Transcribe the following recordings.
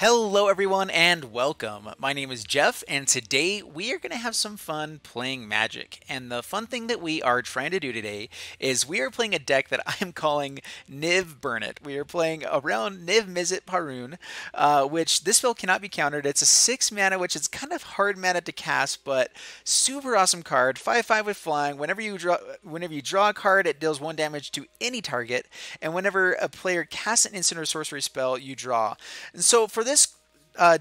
Hello everyone and welcome. My name is Jeff and today we are going to have some fun playing Magic. And the fun thing that we are trying to do today is we are playing a deck that I am calling Niv-BURNit. We are playing around Niv-Mizzet Parun, which this spell cannot be countered. It's a 6 mana, which is kind of hard mana to cast, but super awesome card. 5/5 with flying. Whenever you draw a card, it deals 1 damage to any target. And whenever a player casts an instant or sorcery spell, you draw. And so for this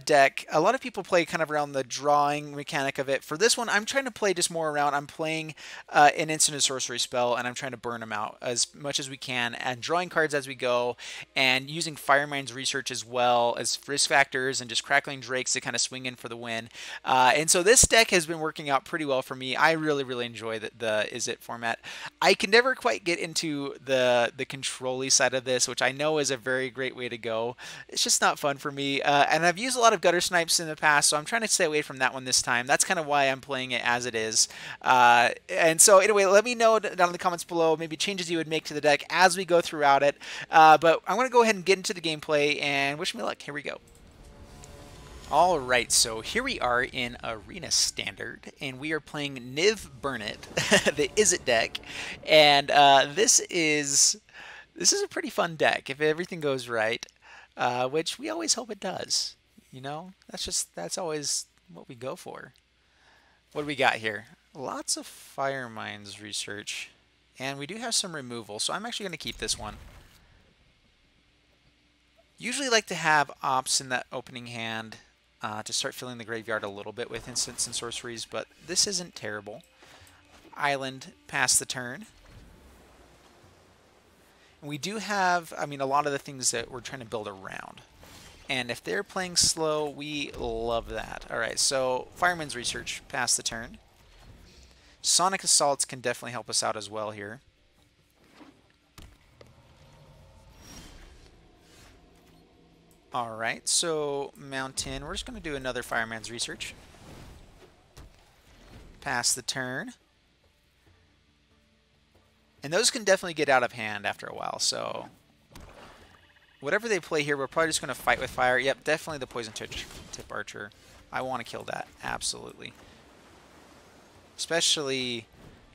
deck, a lot of people play kind of around the drawing mechanic of it. For this one, I'm trying to play just more around. I'm playing an instant and sorcery spell, and I'm trying to burn them out as much as we can, and drawing cards as we go, and using Firemind's research as well as risk factors, and just Crackling Drakes to kind of swing in for the win. And so this deck has been working out pretty well for me. I really enjoy the Izzet format. I can never quite get into the control-y side of this, which I know is a very great way to go. It's just not fun for me, and I've used a lot of gutter snipes in the past, so I'm trying to stay away from that one this time. That's kind of why I'm playing it as it is. And so anyway, let me know down in the comments below maybe changes you would make to the deck as we go throughout it. But I'm going to go ahead and get into the gameplay, and wish me luck. Here we go. Alright, so here we are in Arena Standard, and we are playing Niv-BURNit, the Izzet deck. And this is a pretty fun deck if everything goes right, which we always hope it does. You know, that's always what we go for. What do we got here? Lots of Firemind's research, and we do have some removal, so I'm actually going to keep this one. Usually like to have ops in that opening hand to start filling the graveyard a little bit with instants and sorceries, but this isn't terrible. Island past the turn. And we do have, I mean, a lot of the things that we're trying to build around. And if they're playing slow, we love that. Alright, so Fireman's Research past the turn. Sonic Assaults can definitely help us out as well here. Alright, so Mountain, we're just going to do another Fireman's Research. Pass the turn. And those can definitely get out of hand after a while, so whatever they play here, we're probably just going to fight with fire. Yep, definitely the Poison Tip Archer. I want to kill that, absolutely. Especially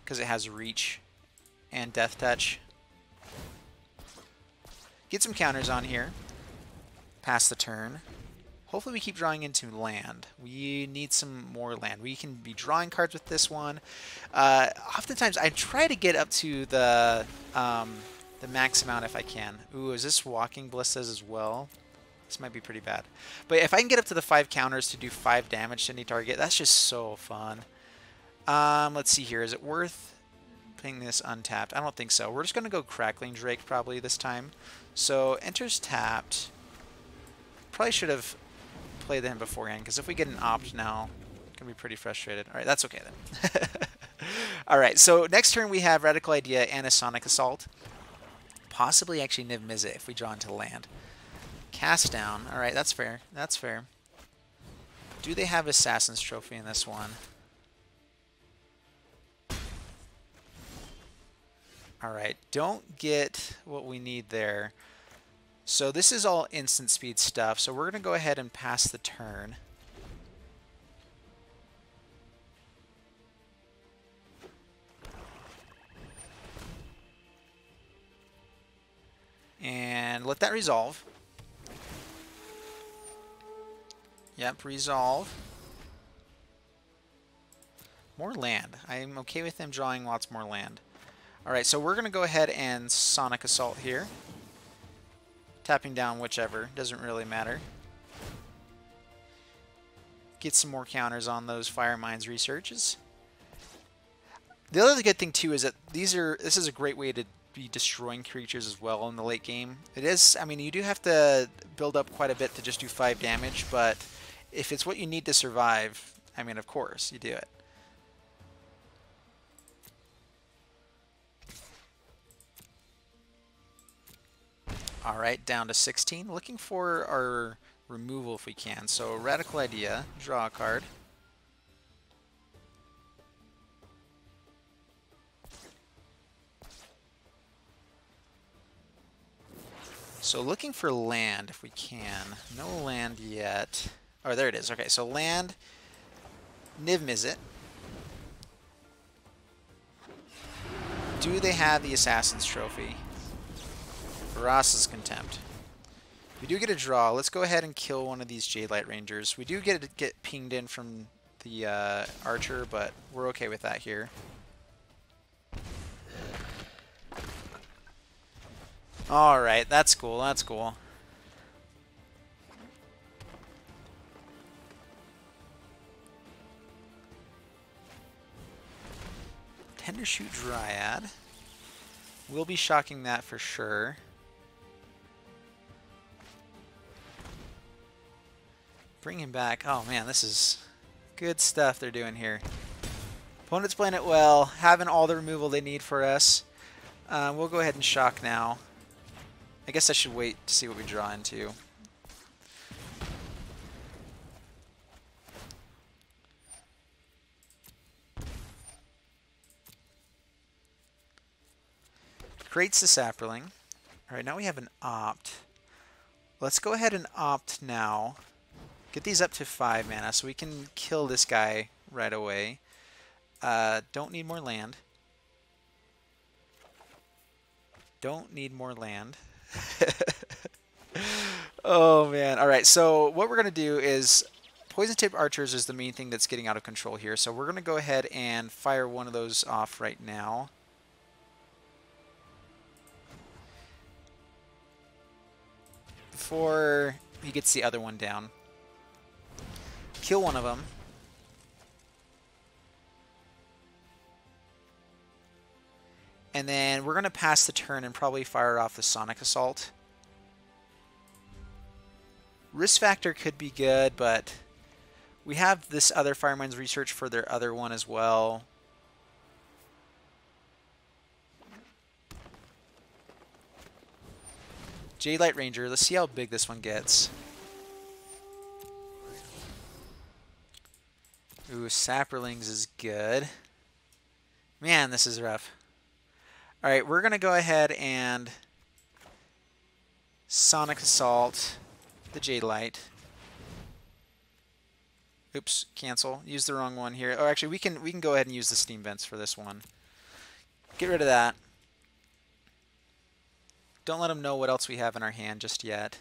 because it has Reach and Death Touch. Get some counters on here. Pass the turn. Hopefully we keep drawing into land. We need some more land. We can be drawing cards with this one. Oftentimes I try to get up to the max amount if I can. Ooh, is this Walking Ballistas as well? This might be pretty bad. But if I can get up to the 5 counters to do 5 damage to any target, that's just so fun. Let's see here. Is it worth putting this untapped? I don't think so. We're just going to go Crackling Drake probably this time. So enters tapped. Probably should have played them beforehand, because if we get an opt now, it's going to be pretty frustrated. Alright, that's okay then. Alright, so next turn we have Radical Idea and a Sonic Assault. Possibly actually Niv-Mizzet if we draw into land. Cast down. Alright, that's fair. That's fair. Do they have Assassin's Trophy in this one? Alright, don't get what we need there. So this is all instant speed stuff, so we're going to go ahead and pass the turn. And let that resolve. Yep, resolve. More land. I'm okay with them drawing lots more land. Alright, so we're going to go ahead and Sonic Assault here. Tapping down whichever, doesn't really matter. Get some more counters on those Firemind's researches. The other good thing too is that this is a great way to be destroying creatures as well in the late game. It is, I mean, you do have to build up quite a bit to just do 5 damage, but if it's what you need to survive, I mean, of course, you do it. Alright, down to 16. Looking for our removal if we can. So, Radical Idea, draw a card. So looking for land if we can. No land yet. Oh, there it is. Okay, so land, Niv-Mizzet. Do they have the Assassin's Trophy? Ross's Contempt. We do get a draw. Let's go ahead and kill one of these Jadelight Rangers. We do get pinged in from the Archer, but we're okay with that here. Alright, that's cool, that's cool. Tendershoot Dryad. We'll be shocking that for sure. Bring him back. Oh man, this is good stuff they're doing here. Opponent's playing it well, having all the removal they need for us. We'll go ahead and shock now. I guess I should wait to see what we draw into. Creates the Saproling. Alright, now we have an opt. Let's go ahead and opt now. Get these up to 5 mana so we can kill this guy right away. Don't need more land. Don't need more land. Oh man. Alright, so what we're going to do is Poison Tip Archers is the main thing that's getting out of control here. So we're going to go ahead and fire one of those off right now. Before he gets the other one down. Kill one of them. And then we're going to pass the turn and probably fire off the Sonic Assault. Risk factor could be good, but we have this other Firemind's Research for their other one as well. Jadelight Ranger, let's see how big this one gets. Ooh, Saprolings is good. Man, this is rough. Alright, we're going to go ahead and Sonic Assault the Jadelight. Oops, cancel. Use the wrong one here. Oh, actually, we can go ahead and use the Steam Vents for this one. Get rid of that. Don't let them know what else we have in our hand just yet.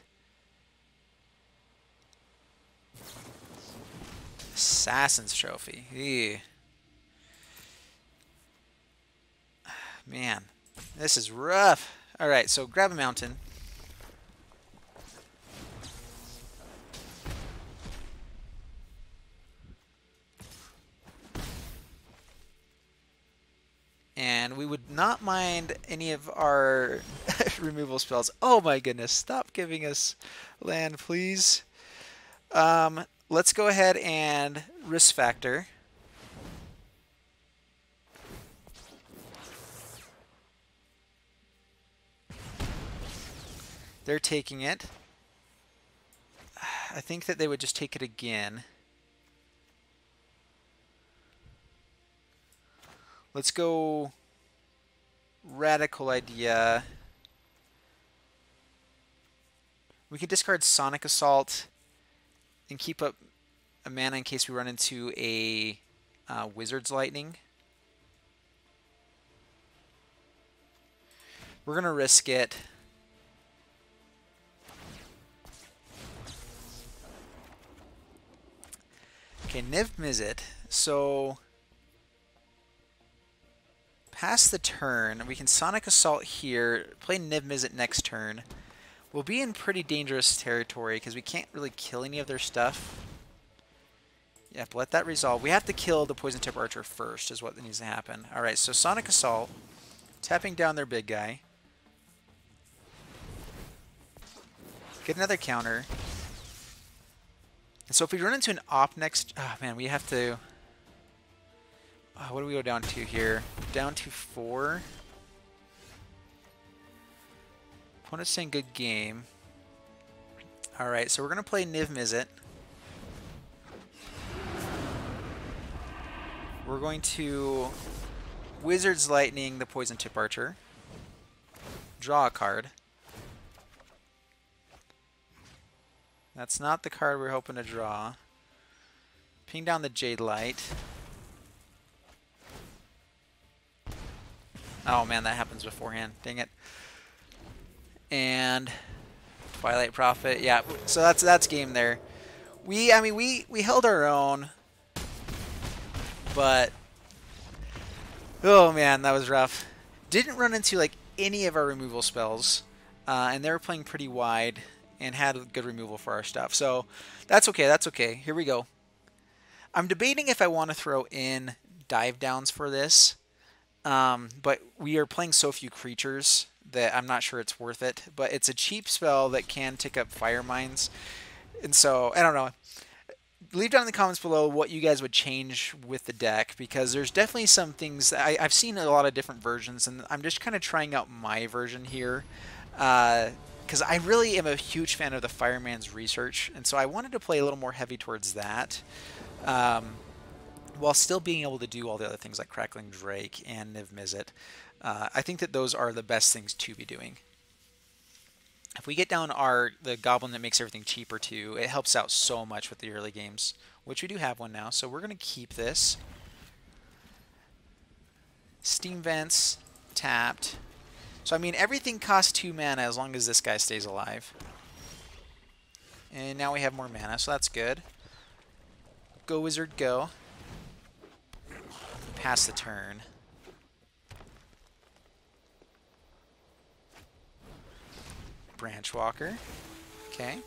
Assassin's Trophy. Ew. Man, this is rough. Alright, so grab a mountain. And we would not mind any of our removal spells. Oh my goodness, stop giving us land, please. Let's go ahead and risk factor. They're taking it. I think that they would just take it again. Let's go radical idea. We can discard Sonic Assault and keep up a mana in case we run into a Wizard's Lightning. We're going to risk it. Okay, Niv-Mizzet. So pass the turn. We can Sonic Assault here, play Niv-Mizzet next turn. We'll be in pretty dangerous territory because we can't really kill any of their stuff. Yeah, but let that resolve. We have to kill the Poison Tip Archer first is what needs to happen. Alright, so Sonic Assault. Tapping down their big guy. Get another counter. And so if we run into an op next... Oh man, we have to... what do we go down to here? Down to 4. Opponent's saying good game. Alright, so we're going to play Niv-Mizzet. We're going to Wizard's Lightning the Poison Tip Archer. Draw a card. That's not the card we're hoping to draw. Ping down the Jade Light. Oh man, that happens beforehand. Dang it. And Twilight Prophet. Yeah, so that's game there. We held our own, but oh man, that was rough. Didn't run into like any of our removal spells, and they were playing pretty wide and had good removal for our stuff. So that's okay. That's okay. Here we go. I'm debating if I want to throw in dive downs for this, but we are playing so few creatures that I'm not sure it's worth it. But it's a cheap spell that can tick up Firemines, and so I don't know. Leave down in the comments below what you guys would change with the deck, because there's definitely some things that I've seen a lot of different versions, and I'm just kind of trying out my version here. Because I really am a huge fan of the Fireman's Research, and so I wanted to play a little more heavy towards that, while still being able to do all the other things like Crackling Drake and Niv-Mizzet. I think that those are the best things to be doing. If we get down the Goblin that makes everything cheaper too, it helps out so much with the early games, which we do have one now, so we're going to keep this. Steam Vents, tapped. So I mean, everything costs 2 mana as long as this guy stays alive. And now we have more mana, so that's good. Go Wizard, go. Pass the turn. Branch Walker. Okay.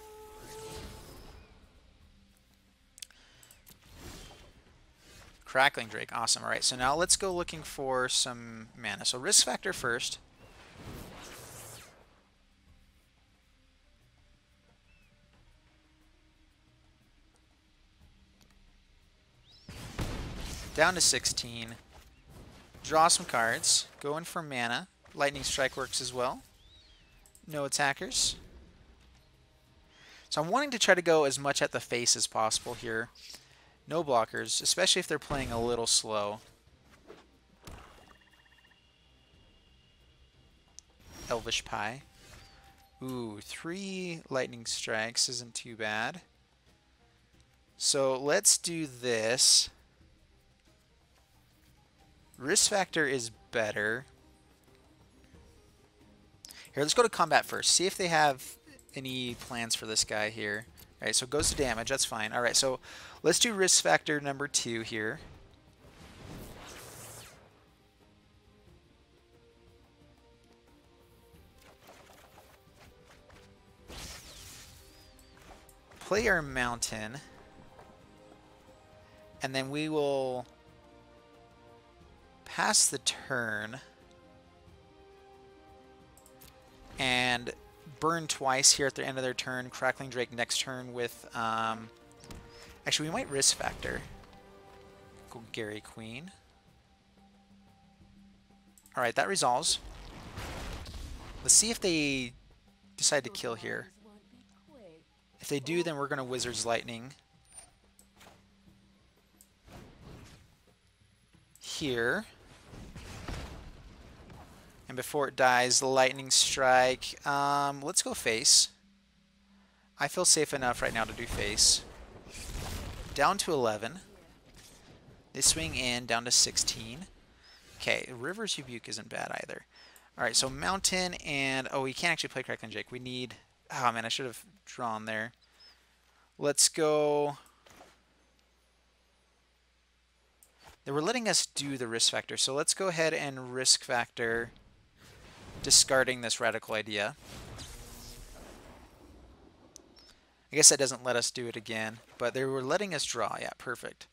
Crackling Drake. Awesome. All right, so now let's go looking for some mana. So risk factor first. Down to 16. Draw some cards. Go in for mana. Lightning Strike works as well. No attackers. So I'm wanting to try to go as much at the face as possible here. No blockers, especially if they're playing a little slow. Elvish Pie. Ooh, 3 lightning strikes isn't too bad. So let's do this. Risk factor is better. Here, let's go to combat first. See if they have any plans for this guy here. All right, so it goes to damage. That's fine. All right, so let's do risk factor number 2 here. Play our mountain. And then we will pass the turn. And burn twice here at the end of their turn. Crackling Drake next turn with... actually, we might risk factor. Go Gary Queen. Alright, that resolves. Let's see if they decide to kill here. If they do, then we're going to Wizard's Lightning. Here. And before it dies, the Lightning Strike. Let's go face. I feel safe enough right now to do face. Down to 11. They swing in, down to 16. Okay, River's Rebuke isn't bad either. Alright, so Mountain and... Oh, we can't actually play Crackling Drake. We need... Oh, man, I should have drawn there. Let's go... They were letting us do the risk factor, so let's go ahead and risk factor... discarding this Radical Idea. I guess that doesn't let us do it again, but they were letting us draw. Yeah, perfect.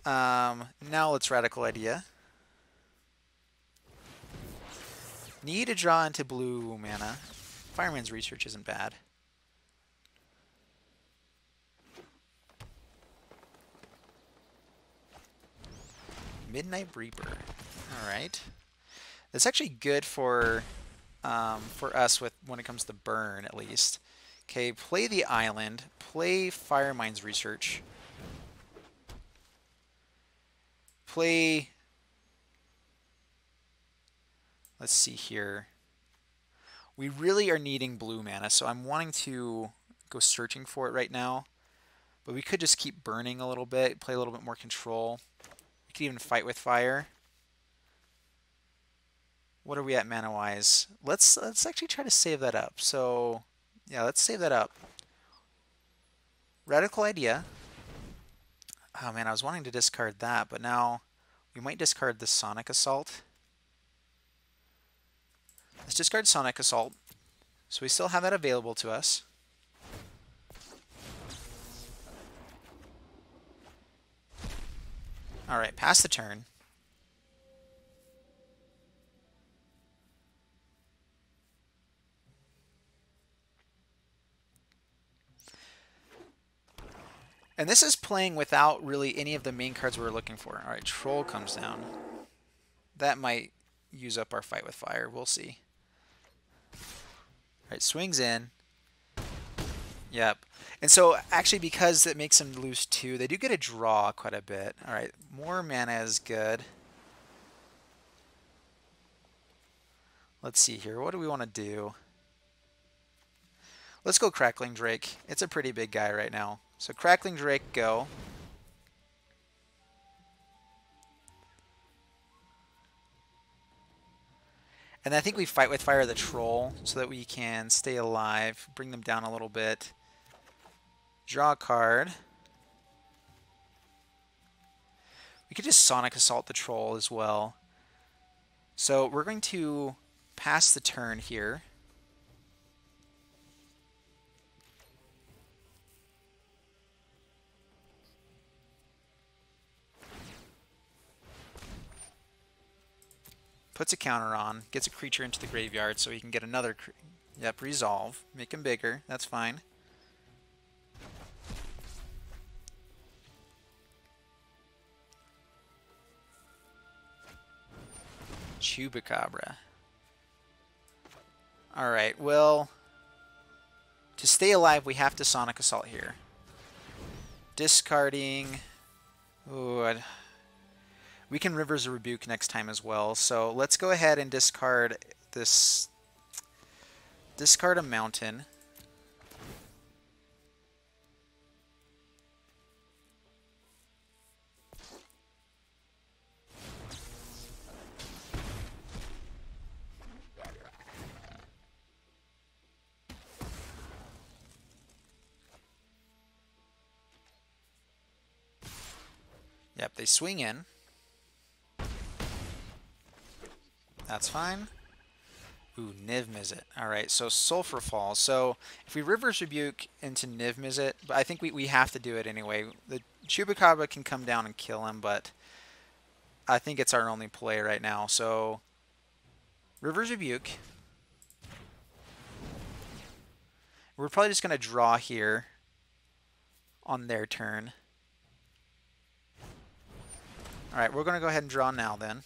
Now let's Radical Idea. Need to draw into blue mana. Fireman's Research isn't bad. Midnight Reaper. Alright. That's actually good for us with when it comes to burn, at least. Okay, play the island. Play Firemind's Research. Play... Let's see here. We really are needing blue mana, so I'm wanting to go searching for it right now. But we could just keep burning a little bit, play a little bit more control. We could even fight with fire. What are we at mana-wise? Let's actually try to save that up. So, yeah, let's save that up. Radical idea. Oh man, I was wanting to discard that, but now we might discard the Sonic Assault. Let's discard Sonic Assault. So we still have that available to us. Alright, pass the turn. And this is playing without really any of the main cards we were looking for. Alright, Troll comes down. That might use up our fight with fire. We'll see. Alright, swings in. Yep. And so, actually, because it makes them lose 2, they do get a draw quite a bit. Alright, more mana is good. Let's see here. What do we want to do? Let's go Crackling Drake. It's a pretty big guy right now. So Crackling Drake, go. And I think we fight with fire the troll so that we can stay alive, bring them down a little bit. Draw a card. We could just Sonic Assault the troll as well. So we're going to pass the turn here. Puts a counter on, gets a creature into the graveyard so he can get another, resolve. Make him bigger, that's fine. Chupacabra. Alright, well, to stay alive we have to Sonic Assault here. Discarding... Ooh, we can Rivers of Rebuke next time as well. So let's go ahead and discard this. Discard a mountain. Yep, they swing in. That's fine. Ooh, Niv-Mizzet. Alright, so Sulfur Falls. So if we Rivers Rebuke into Niv-Mizzet, but I think we have to do it anyway. The Chupacabra can come down and kill him, but I think it's our only play right now. So Rivers Rebuke. We're probably just going to draw here on their turn. Alright, we're going to go ahead and draw now then.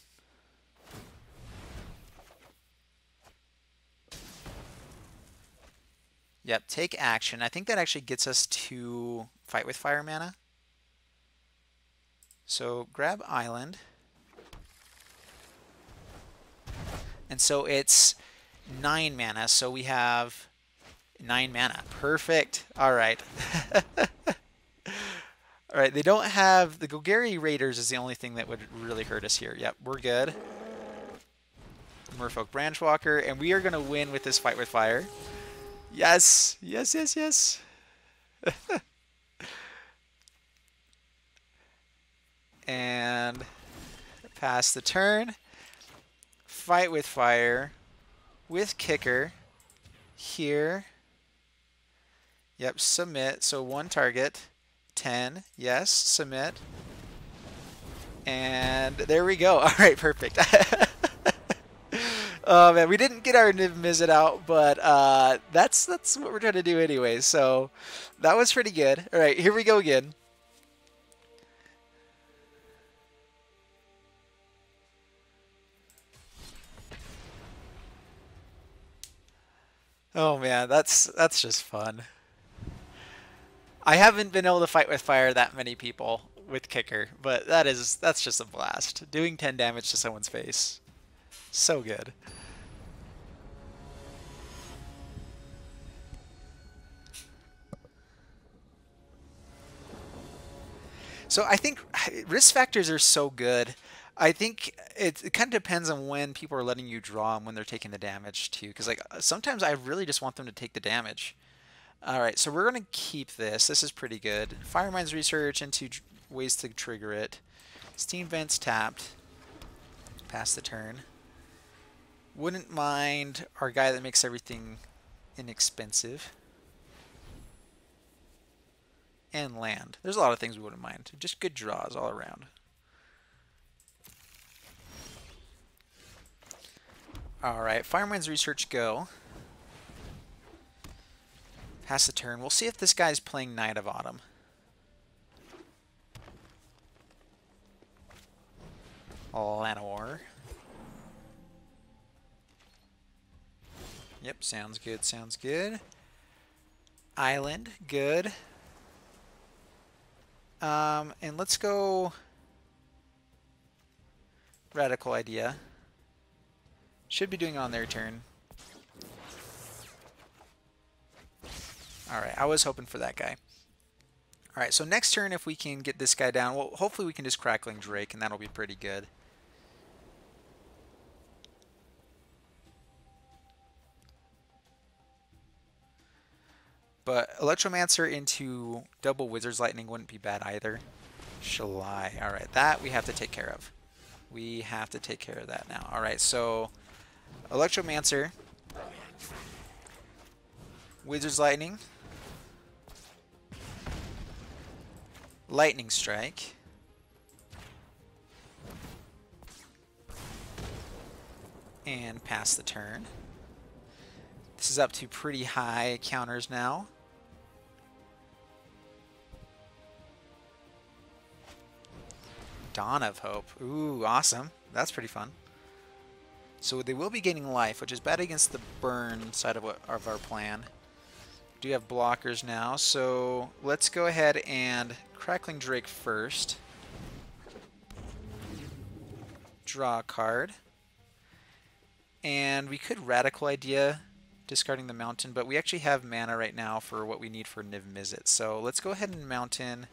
Yep, take action. I think that actually gets us to fight with fire mana. So grab island. And so it's 9 mana, so we have 9 mana. Perfect. Alright. Alright, they don't have... The Golgari Raiders is the only thing that would really hurt us here. Yep, we're good. Merfolk Branchwalker, and we are going to win with this fight with fire. Yes! Yes, yes, yes! And pass the turn. Fight with fire. With kicker. Here. Yep, submit. So 1 target. 10. Yes, submit. And there we go. Alright, perfect. Oh man, we didn't get our Niv-Mizzet out, but that's what we're trying to do anyway. So that was pretty good. All right, here we go again. Oh man, that's just fun. I haven't been able to fight with fire that many people with kicker, but that's just a blast. Doing 10 damage to someone's face. So good. So I think risk factors are so good. I think it kind of depends on when people are letting you draw and when they're taking the damage too. Because like sometimes I really just want them to take the damage. All right, so we're gonna keep this. This is pretty good. Firemind's research into ways to trigger it. Steam vents tapped. Pass the turn. Wouldn't mind our guy that makes everything inexpensive. And land. There's a lot of things we wouldn't mind. Just good draws all around. Alright, Firemind's research go. Pass the turn. We'll see if this guy's playing Knight of Autumn. Llanowar. Yep, sounds good, sounds good. Island, good. And let's go Radical Idea. Should be doing it on their turn. Alright, I was hoping for that guy. Alright, so next turn if we can get this guy down, well, hopefully we can just Crackling Drake, and that'll be pretty good. But Electromancer into double Wizard's Lightning wouldn't be bad either. Shalai. Alright, that we have to take care of. We have to take care of that now. Alright, so Electromancer. Wizard's Lightning. Lightning Strike. And pass the turn. This is up to pretty high counters now. Dawn of Hope. Ooh, awesome. That's pretty fun. So they will be gaining life, which is bad against the burn side of our plan. We do have blockers now, so let's go ahead and Crackling Drake first. Draw a card. And we could Radical Idea, discarding the Mountain, but we actually have mana right now for what we need for Niv-Mizzet. So let's go ahead and Mountain.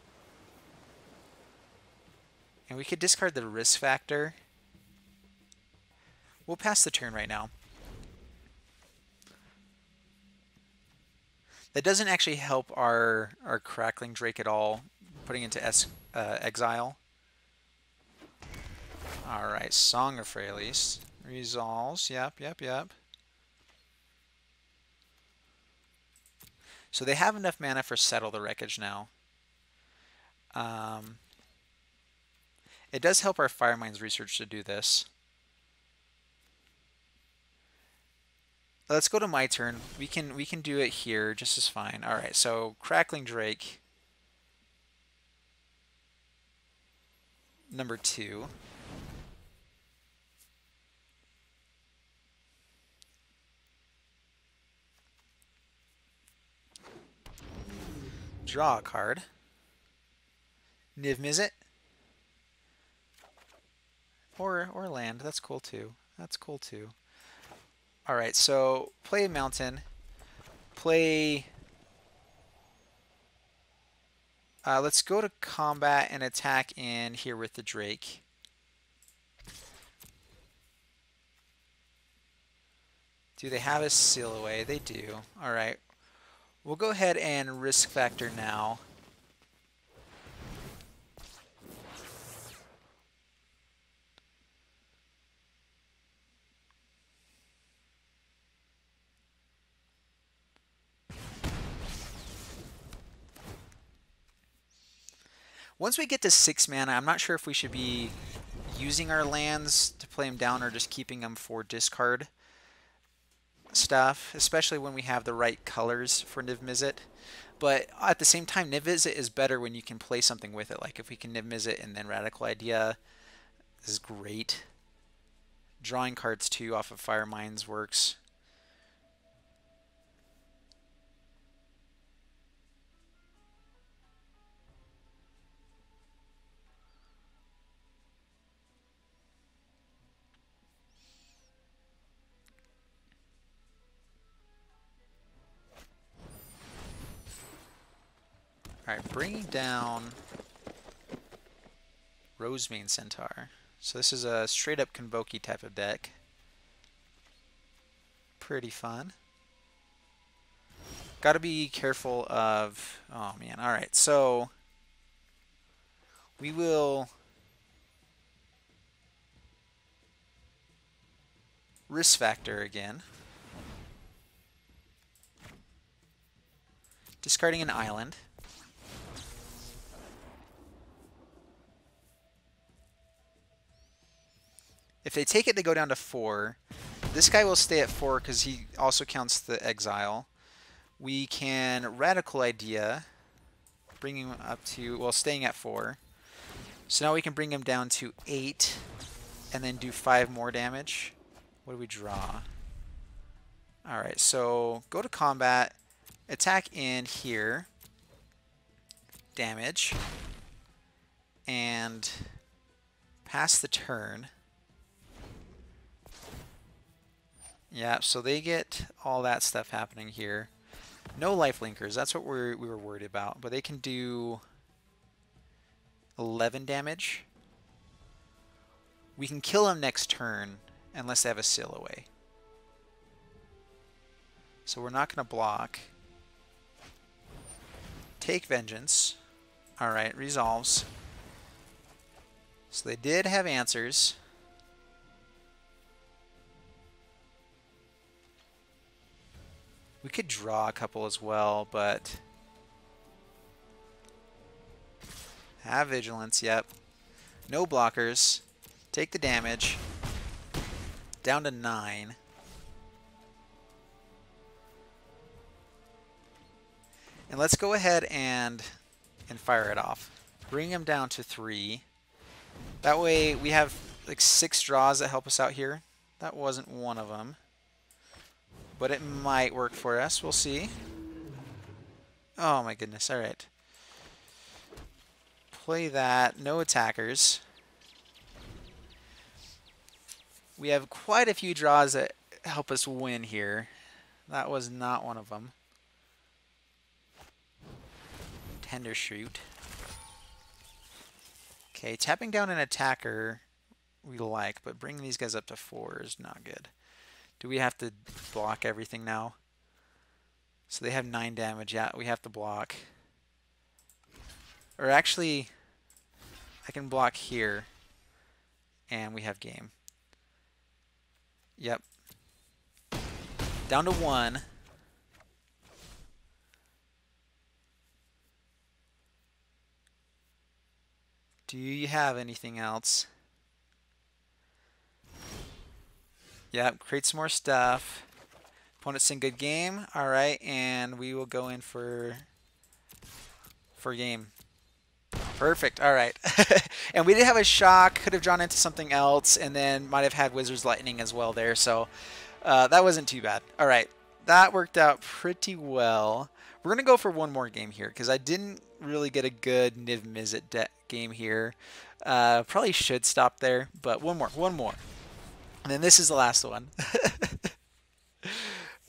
And we could discard the risk factor. We'll pass the turn right now. That doesn't actually help our Crackling Drake at all, putting into exile. Alright, Song of Freyalise. Resolves, yep. So they have enough mana for Settle the Wreckage now. It does help our Firemind's research to do this. Let's go to my turn. We can do it here just as fine. All right, so Crackling Drake, number 2. Draw a card. Niv-Mizzet. Or land. That's cool too. That's cool too. All right, so play a Mountain. Play. Let's go to combat and attack in here with the Drake. Do they have a seal away? They do. All right. We'll go ahead and risk factor now. Once we get to 6 mana, I'm not sure if we should be using our lands to play them down or just keeping them for discard stuff, especially when we have the right colors for Niv-Mizzet. But at the same time, Niv-Mizzet is better when you can play something with it. Like if we can Niv-Mizzet and then Radical Idea, this is great. Drawing cards too off of Firemind's works. All right, bringing down Rosemane Centaur. So this is a straight up Convoke type of deck. Pretty fun. Got to be careful of... Oh man, alright, so we will risk factor again. Discarding an island. If they take it, they go down to 4. This guy will stay at 4 because he also counts the exile. We can Radical Idea, bring him up to, well, staying at 4. So now we can bring him down to 8 and then do 5 more damage. What do we draw? Alright, so go to combat, attack in here, damage, and pass the turn. Yeah, so they get all that stuff happening here. No life linkers, that's what we were worried about, but they can do 11 damage. We can kill them next turn unless they have a seal away. So we're not going to block. Take Vengeance. Alright, resolves. So they did have answers. We could draw a couple as well, but... Have Vigilance, yep. No blockers. Take the damage. Down to 9. And let's go ahead and fire it off. Bring him down to 3. That way we have like 6 draws that help us out here. That wasn't one of them. But it might work for us. We'll see. Oh my goodness. Alright. Play that. No attackers. We have quite a few draws that help us win here. That was not one of them. Tender Shoot. Okay, tapping down an attacker we like, but bringing these guys up to 4 is not good. Do we have to block everything now? So they have 9 damage. Yeah, we have to block. Or actually, I can block here, and we have game. Yep. Down to 1. Do you have anything else? Yep, create some more stuff. Opponent's in good game. Alright, and we will go in for game. Perfect, alright. And we did have a shock, could have drawn into something else, and then might have had Wizard's Lightning as well there, so that wasn't too bad. Alright, that worked out pretty well. We're going to go for one more game here, because I didn't really get a good Niv-Mizzet game here. Probably should stop there, but one more. And then this is the last one.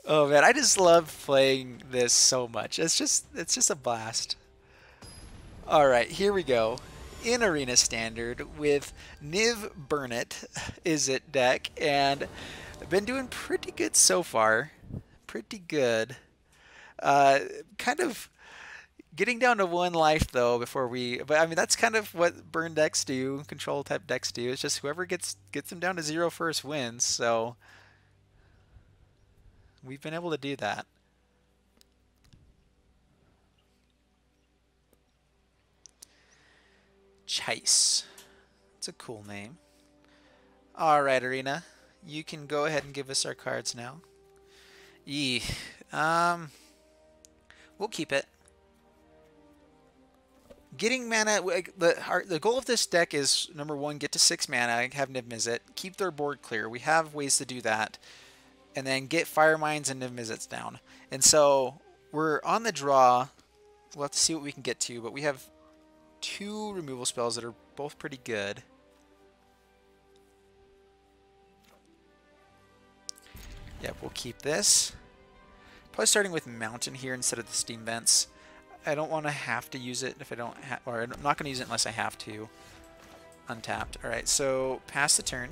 Oh man, I just love playing this so much. It's just a blast. Alright, here we go. In Arena Standard with Niv-BURNit Izzet deck, and I've been doing pretty good so far. Pretty good. Kind of getting down to 1 life though before we, but I mean that's kind of what burn decks do, control type decks do. It's just whoever gets them down to 0 first wins. So we've been able to do that. Chase. It's a cool name. Alright, Arena. You can go ahead and give us our cards now. We'll keep it. Getting mana, the goal of this deck is, number 1, get to 6 mana, have Niv-Mizzet, keep their board clear. We have ways to do that. And then get Fireminds and Niv-Mizzets down. And so we're on the draw. We'll have to see what we can get to, but we have 2 removal spells that are both pretty good. Yep, we'll keep this. Probably starting with Mountain here instead of the Steam Vents. I don't want to have to use it if I don't or I'm not going to use it unless I have to. untapped. All right, so pass the turn.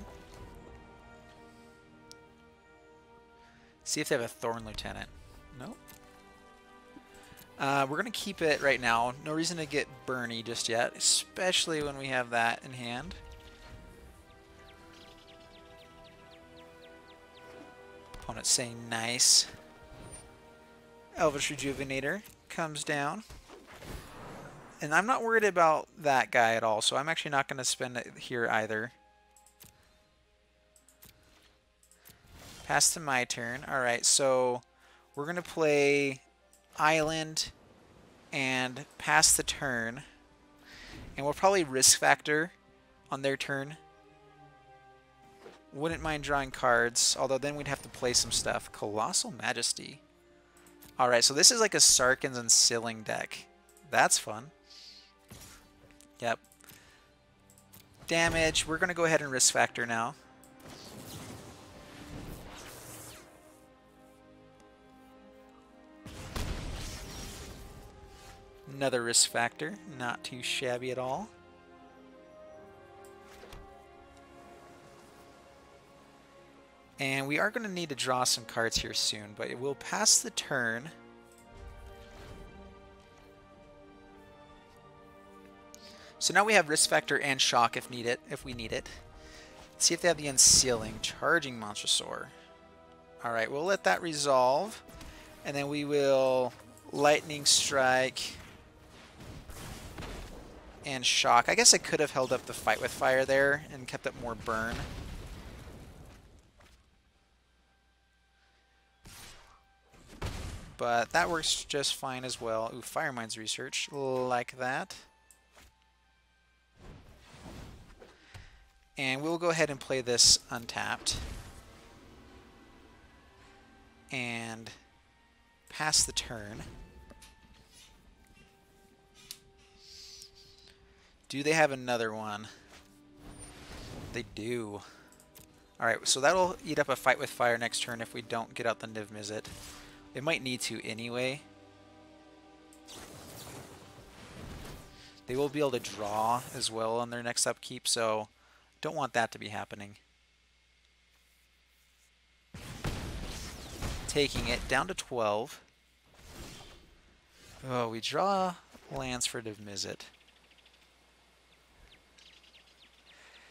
See if they have a Thorn Lieutenant. Nope. We're going to keep it right now. No reason to get Burny just yet, especially when we have that in hand. Opponent's saying nice. Elvish Rejuvenator comes down. And I'm not worried about that guy at all, so I'm actually not going to spend it here either. Pass to my turn. Alright, so we're going to play Island and pass the turn. And we'll probably Risk Factor on their turn. Wouldn't mind drawing cards, although then we'd have to play some stuff. Colossal Majesty. Alright, so this is like a Sarkhan's and Sealing deck. That's fun. Yep. Damage. We're going to go ahead and Risk Factor now. Another Risk Factor. Not too shabby at all. And we are going to need to draw some cards here soon, but we'll pass the turn. So now we have Risk Factor and Shock if we need it. Let's see if they have the Unsealing. Charging Monstrosaur. Alright, we'll let that resolve. And then we will Lightning Strike and Shock. I guess I could have held up the Fight with Fire there and kept up more burn. But that works just fine as well. Ooh, Firemind's Research. Like that. And we'll go ahead and play this untapped. And pass the turn. Do they have another one? They do. Alright, so that'll eat up a Fight with Fire next turn if we don't get out the Niv-Mizzet. They might need to anyway. They will be able to draw as well on their next upkeep, so don't want that to be happening. Taking it down to 12. Oh, we draw lands for Niv-Mizzet.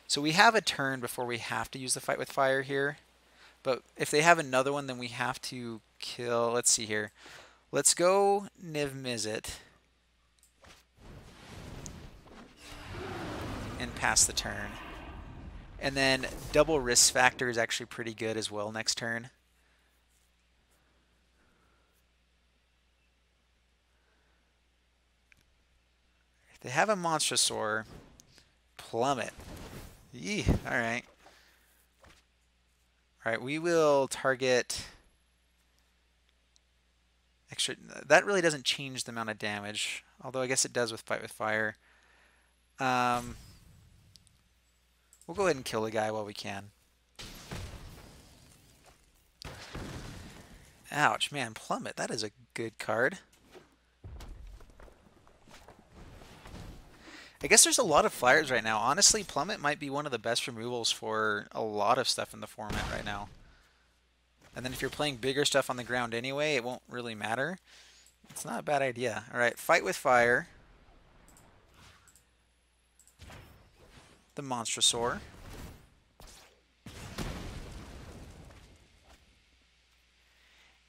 So we have a turn before we have to use the Fight with Fire here. But if they have another one, then we have to kill... Let's see here. Let's go Niv-Mizzet. And pass the turn. And then double Risk Factor is actually pretty good as well next turn. If they have a Monstrosaur, Plummet. Yee, alright. Alright, we will target... Extra. That really doesn't change the amount of damage, although I guess it does with Fight with Fire. We'll go ahead and kill the guy while we can. Ouch, man, Plummet, that is a good card. I guess there's a lot of flyers right now. Honestly, Plummet might be one of the best removals for a lot of stuff in the format right now. And then if you're playing bigger stuff on the ground anyway, it won't really matter. It's not a bad idea. Alright, Fight with Fire. The Monstrosaur.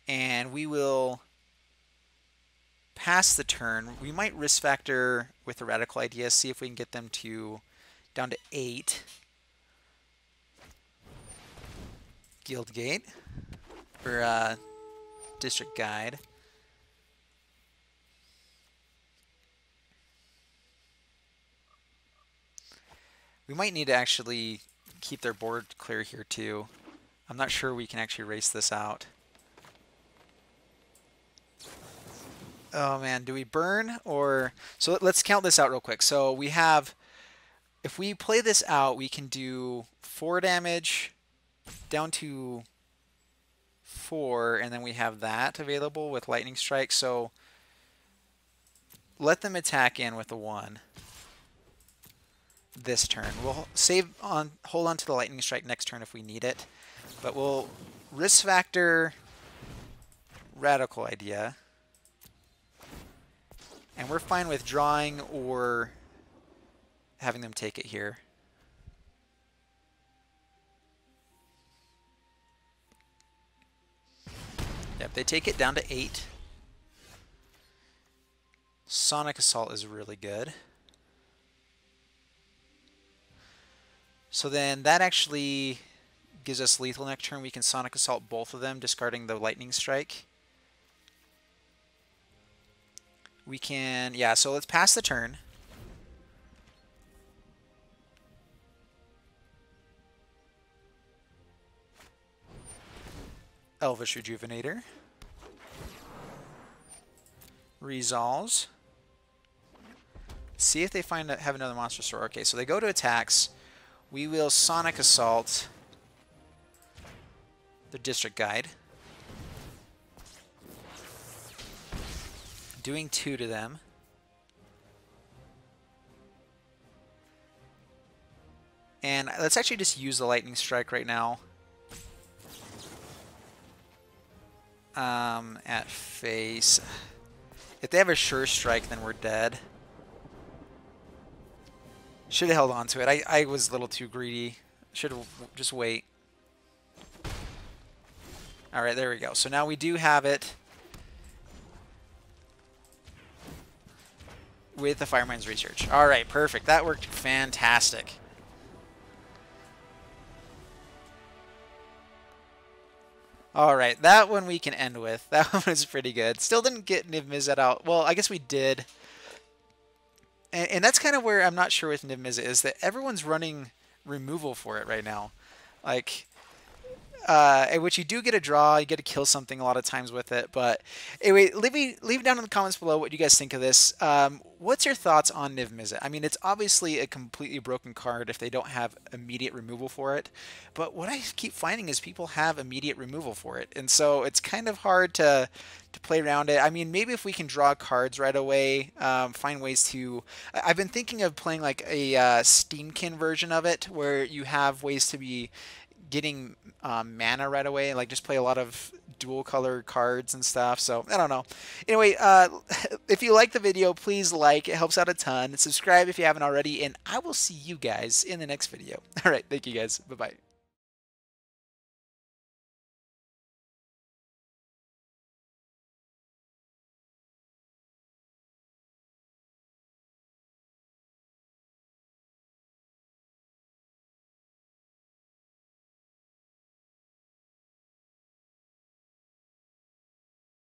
And we will pass the turn. We might Risk Factor with the Radical Idea, see if we can get them to down to 8. Guildgate. Or District Guide. We might need to actually keep their board clear here too. I'm not sure we can actually race this out. Oh man, do we burn or... So let's count this out real quick. So we have... If we play this out, we can do 4 damage down to 4, and then we have that available with Lightning Strike. So let them attack in with a 1. this turn. We'll hold on to the Lightning Strike next turn if we need it, but we'll risk factor Radical Idea, and we're fine with drawing or having them take it here. Yep, they take it down to 8. Sonic Assault is really good. So then that actually gives us lethal next turn. We can Sonic Assault both of them, discarding the Lightning Strike. We can, yeah, so let's pass the turn. Elvish Rejuvenator. Resolves. See if they have another monster store. Okay, so they go to attacks. We will Sonic Assault the District Guide, doing 2 to them. And let's actually just use the Lightning Strike right now. At face. If they have a Sure Strike, then we're dead. Should have held on to it. I was a little too greedy. Should have just wait. All right, there we go. So now we do have it with the Firemind's Research. All right, perfect. That worked fantastic. All right, that one we can end with. That one was pretty good. Still didn't get Niv-Mizzet out. Well, I guess we did. And that's kind of where I'm not sure with Niv-Mizzet is that everyone's running removal for it right now. Like, which you do get a draw, you get to kill something a lot of times with it. But anyway, leave down in the comments below what you guys think of this. What's your thoughts on Niv-Mizzet? I mean, it's obviously a completely broken card if they don't have immediate removal for it. But what I keep finding is people have immediate removal for it. And so it's kind of hard to play around it. I mean, maybe if we can draw cards right away, find ways to... I've been thinking of playing like a Steamkin version of it, where you have ways to be getting mana right away, like just play a lot of dual color cards and stuff. So I don't know. Anyway, if you like the video, please like. It helps out a ton. Subscribe if you haven't already, and I will see you guys in the next video. All right, thank you guys. Bye-bye.